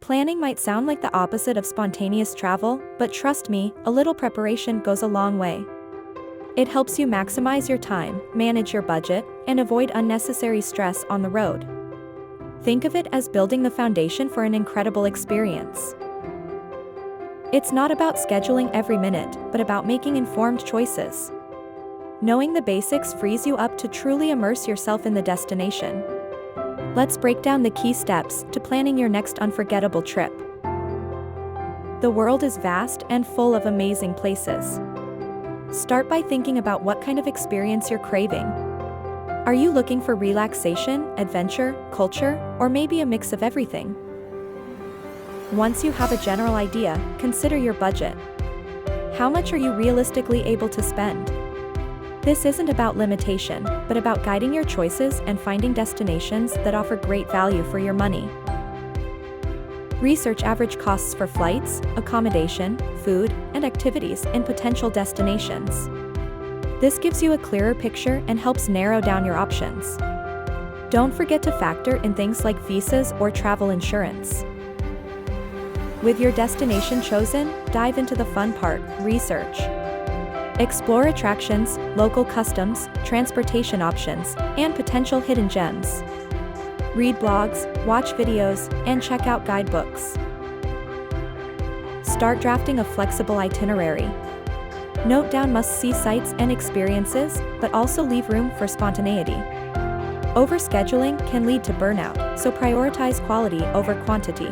Planning might sound like the opposite of spontaneous travel, but trust me, a little preparation goes a long way. It helps you maximize your time, manage your budget, and avoid unnecessary stress on the road. Think of it as building the foundation for an incredible experience. It's not about scheduling every minute, but about making informed choices. Knowing the basics frees you up to truly immerse yourself in the destination. Let's break down the key steps to planning your next unforgettable trip. The world is vast and full of amazing places. Start by thinking about what kind of experience you're craving. Are you looking for relaxation, adventure, culture, or maybe a mix of everything? Once you have a general idea, consider your budget. How much are you realistically able to spend? This isn't about limitation, but about guiding your choices and finding destinations that offer great value for your money. Research average costs for flights, accommodation, food, and activities in potential destinations. This gives you a clearer picture and helps narrow down your options. Don't forget to factor in things like visas or travel insurance. With your destination chosen, dive into the fun part, research. Explore attractions, local customs, transportation options, and potential hidden gems. Read blogs, watch videos, and check out guidebooks. Start drafting a flexible itinerary. Note down must-see sites and experiences, but also leave room for spontaneity. Overscheduling can lead to burnout, so prioritize quality over quantity.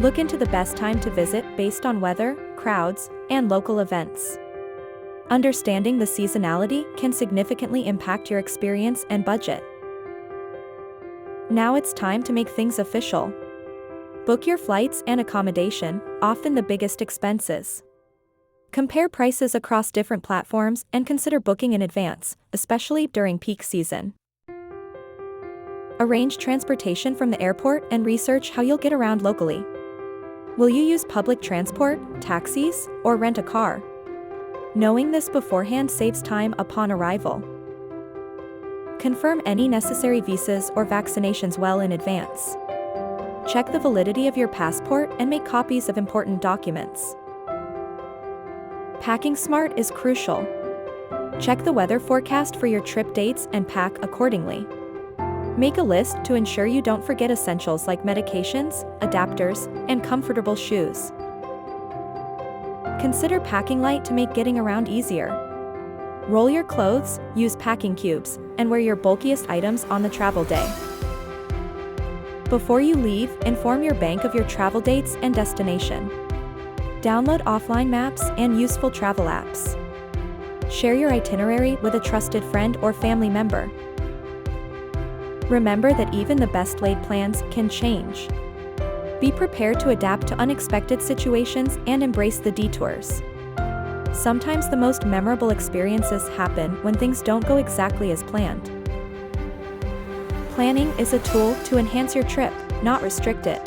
Look into the best time to visit based on weather, crowds, and local events. Understanding the seasonality can significantly impact your experience and budget. Now it's time to make things official. Book your flights and accommodation, often the biggest expenses. Compare prices across different platforms and consider booking in advance, especially during peak season. Arrange transportation from the airport and research how you'll get around locally. Will you use public transport, taxis, or rent a car? Knowing this beforehand saves time upon arrival. Confirm any necessary visas or vaccinations well in advance. Check the validity of your passport and make copies of important documents. Packing smart is crucial. Check the weather forecast for your trip dates and pack accordingly. Make a list to ensure you don't forget essentials like medications, adapters, and comfortable shoes. Consider packing light to make getting around easier. Roll your clothes, use packing cubes, and wear your bulkiest items on the travel day. Before you leave, inform your bank of your travel dates and destination. Download offline maps and useful travel apps. Share your itinerary with a trusted friend or family member. Remember that even the best laid plans can change. Be prepared to adapt to unexpected situations and embrace the detours. Sometimes the most memorable experiences happen when things don't go exactly as planned. Planning is a tool to enhance your trip, not restrict it.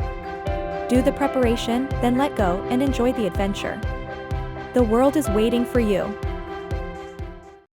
Do the preparation, then let go and enjoy the adventure. The world is waiting for you.